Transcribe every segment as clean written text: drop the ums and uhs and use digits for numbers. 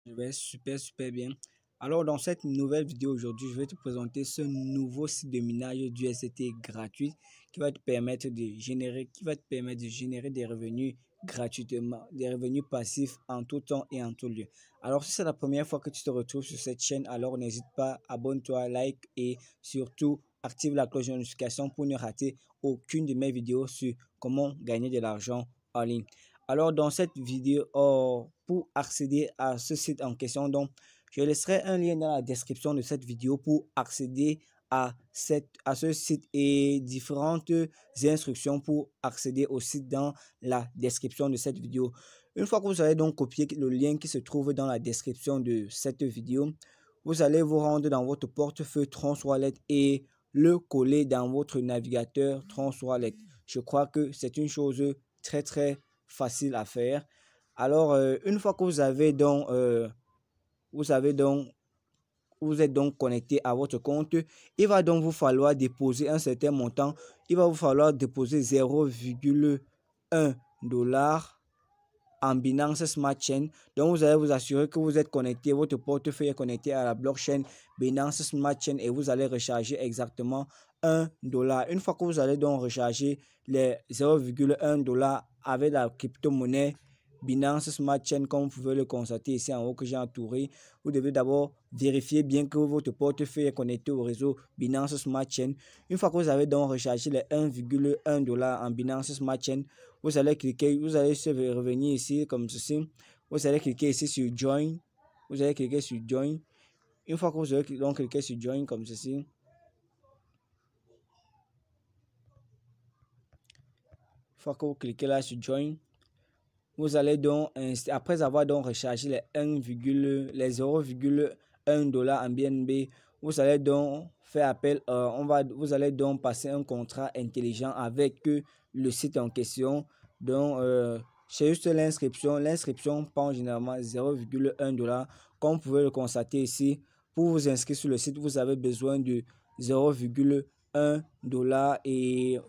Je vais super bien. Alors dans cette nouvelle vidéo aujourd'hui, je vais te présenter ce nouveau site de minage d'USDT gratuit qui va te permettre de générer des revenus gratuitement, des revenus passifs en tout temps et en tout lieu. Alors si c'est la première fois que tu te retrouves sur cette chaîne, alors n'hésite pas, abonne-toi, like et surtout active la cloche de notification pour ne rater aucune de mes vidéos sur comment gagner de l'argent en ligne. Alors dans cette vidéo, pour accéder à ce site en question, donc je laisserai un lien dans la description de cette vidéo pour accéder à ce site et différentes instructions pour accéder au site dans la description de cette vidéo. Une fois que vous avez donc copié le lien qui se trouve dans la description de cette vidéo, vous allez vous rendre dans votre portefeuille Trons Wallet et le coller dans votre navigateur Trons Wallet. Je crois que c'est une chose très facile à faire. Alors, une fois que vous êtes donc connecté à votre compte, il va donc vous falloir déposer un certain montant. Il va vous falloir déposer 0,1 $ en Binance Smart Chain. Donc, vous allez vous assurer que vous êtes connecté, votre portefeuille est connecté à la blockchain Binance Smart Chain et vous allez recharger exactement 1 $. Une fois que vous allez donc recharger les 0,1 $ avec la crypto-monnaie Binance Smart Chain, comme vous pouvez le constater ici en haut que j'ai entouré, vous devez d'abord vérifier bien que votre portefeuille est connecté au réseau Binance Smart Chain. Une fois que vous avez donc rechargé les 1,1 $ en Binance Smart Chain, vous allez revenir ici comme ceci. Vous allez cliquer ici sur Join. Vous allez cliquer sur Join. Une fois que vous avez donc cliqué sur Join comme ceci, une fois que vous cliquez là sur Join, vous allez donc, après avoir donc rechargé les 0,1 $ en BNB, vous allez donc faire appel, vous allez donc passer un contrat intelligent avec le site en question. Donc, c'est juste l'inscription. L'inscription prend généralement 0,1 $. Comme vous pouvez le constater ici, pour vous inscrire sur le site, vous avez besoin de 0,1 $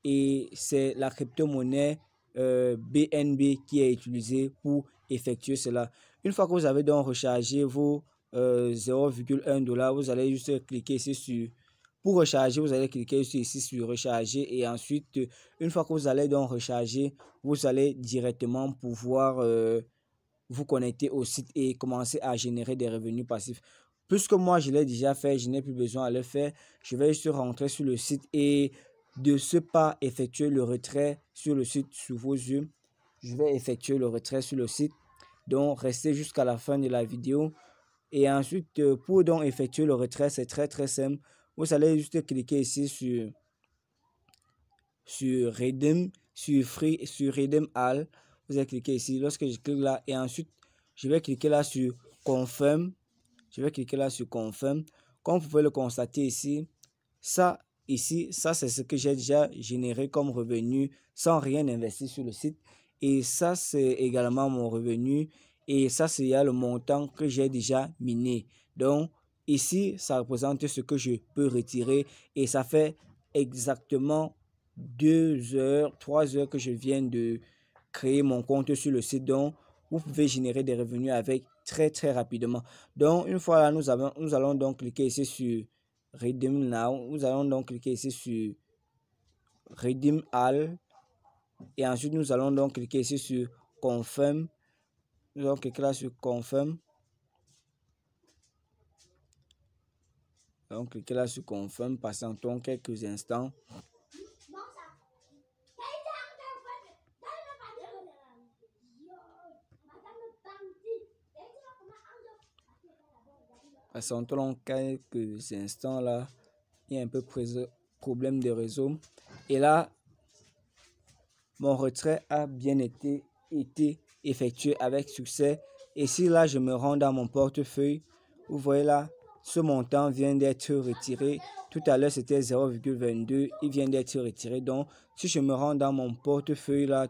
et c'est la crypto-monnaie BNB qui est utilisée pour effectuer cela. Une fois que vous avez donc rechargé vos 0,1 $, vous allez juste cliquer ici sur pour recharger. Vous allez cliquer ici sur recharger et ensuite une fois que vous allez donc recharger, vous allez directement pouvoir vous connecter au site et commencer à générer des revenus passifs. Puisque moi je l'ai déjà fait, je n'ai plus besoin de le faire. Je vais juste rentrer sur le site et de ce pas effectuer le retrait sur le site sous vos yeux. Je vais effectuer le retrait sur le site. Donc restez jusqu'à la fin de la vidéo. Et ensuite, pour donc effectuer le retrait, c'est très simple. Vous allez juste cliquer ici sur Redeem, sur Redeem All. Vous allez cliquer ici. Lorsque je clique là, et ensuite, je vais cliquer là sur Confirm. Je vais cliquer là sur Confirm. Comme vous pouvez le constater ici, ça c'est ce que j'ai déjà généré comme revenu sans rien investir sur le site. Et ça, c'est également mon revenu. Et ça, c'est le montant que j'ai déjà miné. Donc, ici, ça représente ce que je peux retirer. Et ça fait exactement 2 heures, 3 heures que je viens de créer mon compte sur le site. Donc, vous pouvez générer des revenus avec très rapidement. Donc, une fois là, nous allons donc cliquer ici sur Redeem Now. Nous allons donc cliquer ici sur Redeem All. Et ensuite, nous allons donc cliquer ici sur Confirm. Nous allons cliquer là sur Confirm. Donc, cliquez là sur Confirm. Patientons quelques instants. Patientons quelques instants là. Il y a un peu problème de réseau. Et là, mon retrait a bien été effectué avec succès. Et si là, je me rends dans mon portefeuille, vous voyez là, ce montant vient d'être retiré. Tout à l'heure, c'était 0,22. Il vient d'être retiré. Donc, si je me rends dans mon portefeuille là,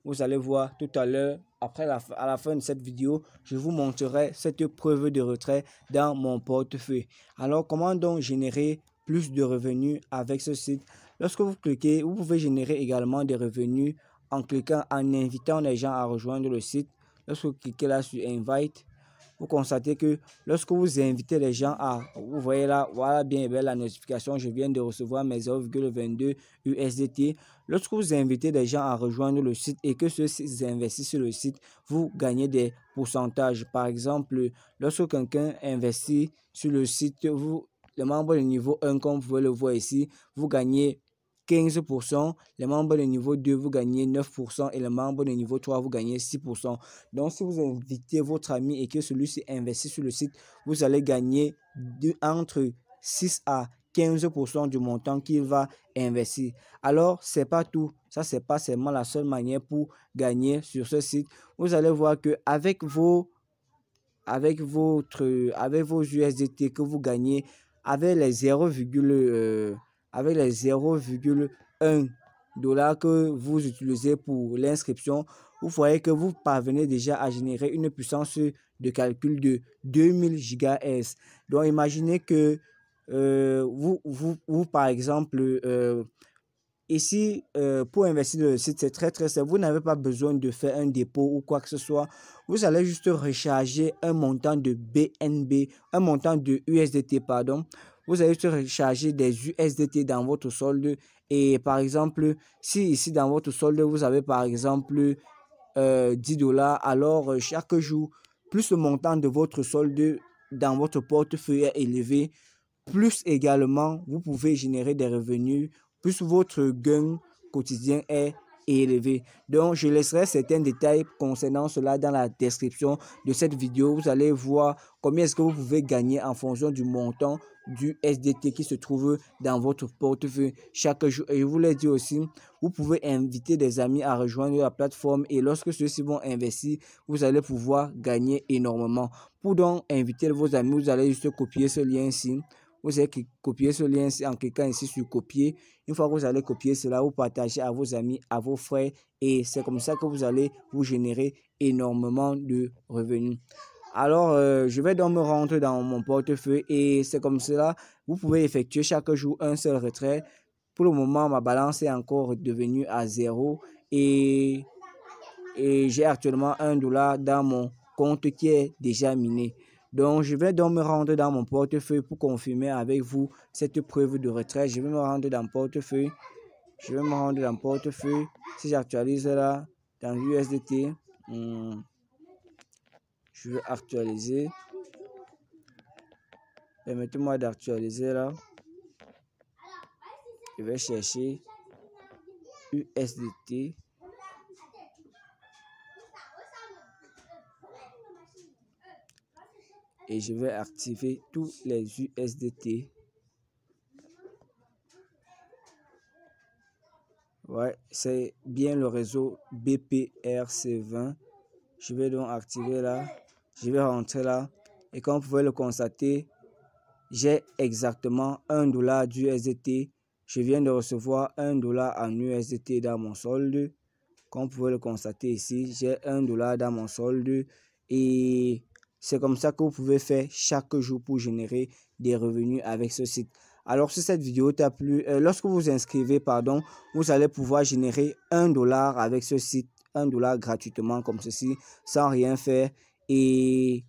vous allez voir tout à l'heure, à la fin de cette vidéo, je vous montrerai cette preuve de retrait dans mon portefeuille. Alors, comment donc générer plus de revenus avec ce site? Lorsque vous cliquez, vous pouvez générer également des revenus en cliquant, en invitant les gens à rejoindre le site. Lorsque vous cliquez là sur Invite, vous constatez que lorsque vous invitez les gens à, vous voyez là, voilà bien la notification, je viens de recevoir mes 0,22 USDT. Lorsque vous invitez les gens à rejoindre le site et que ceux-ci investissent sur le site, vous gagnez des pourcentages. Par exemple, lorsque quelqu'un investit sur le site, vous, les membres de niveau 1, comme vous pouvez le voir ici, vous gagnez 15%, les membres de niveau 2, vous gagnez 9% et les membres de niveau 3, vous gagnez 6%. Donc, si vous invitez votre ami et que celui-ci investit sur le site, vous allez gagner entre 6 à 15% du montant qu'il va investir. Alors, c'est pas tout. Ça, c'est pas seulement la seule manière pour gagner sur ce site. Vous allez voir que avec vos USDT que vous gagnez, avec les 0,1 $ que vous utilisez pour l'inscription, vous voyez que vous parvenez déjà à générer une puissance de calcul de 2000 GHz. Donc, imaginez que vous par exemple, ici, pour investir dans le site, c'est très simple. Vous n'avez pas besoin de faire un dépôt ou quoi que ce soit. Vous allez juste recharger un montant de BNB, un montant de USDT, pardon. Vous allez juste recharger des USDT dans votre solde. Et par exemple, si ici dans votre solde, vous avez par exemple 10 $, alors chaque jour, plus le montant de votre solde dans votre portefeuille est élevé, plus également vous pouvez générer des revenus, plus votre gain quotidien est élevé. Donc, je laisserai certains détails concernant cela dans la description de cette vidéo. Vous allez voir combien est-ce que vous pouvez gagner en fonction du montant du SDT qui se trouve dans votre portefeuille chaque jour. Et je vous l'ai dit aussi, vous pouvez inviter des amis à rejoindre la plateforme et lorsque ceux-ci vont investir, vous allez pouvoir gagner énormément. Pour donc inviter vos amis, vous allez juste copier ce lien ici. Vous allez copier ce lien en cliquant ici sur copier. Une fois que vous allez copier cela, vous partagez à vos amis, à vos frères et c'est comme ça que vous allez vous générer énormément de revenus. Alors, je vais donc me rendre dans mon portefeuille et c'est comme cela. Vous pouvez effectuer chaque jour un seul retrait. Pour le moment, ma balance est encore devenue à 0 et j'ai actuellement 1 $ dans mon compte qui est déjà miné. Donc, je vais donc me rendre dans mon portefeuille pour confirmer avec vous cette preuve de retrait. Je vais me rendre dans le portefeuille. Si j'actualise là, dans l'USDT, je vais actualiser. Permettez-moi d'actualiser là. Je vais chercher USDT. Et je vais activer tous les USDT. Ouais, c'est bien le réseau BPRC20. Je vais donc activer là. Je vais rentrer là. Et comme vous pouvez le constater, j'ai exactement 1 $ d'USDT. Je viens de recevoir 1 $ en USDT dans mon solde. Comme vous pouvez le constater ici, j'ai 1 $ dans mon solde. Et c'est comme ça que vous pouvez faire chaque jour pour générer des revenus avec ce site. Alors, si cette vidéo t'a plu, lorsque vous vous inscrivez, pardon, vous allez pouvoir générer 1 $ avec ce site, 1 $ gratuitement comme ceci, sans rien faire. Et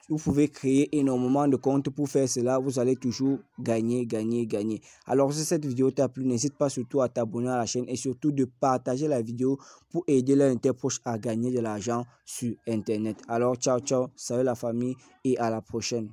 vous pouvez créer énormément de comptes pour faire cela. Vous allez toujours gagner. Alors, si cette vidéo t'a plu, n'hésite pas surtout à t'abonner à la chaîne et surtout de partager la vidéo pour aider l'un de tes proches à gagner de l'argent sur Internet. Alors, ciao, salut la famille et à la prochaine.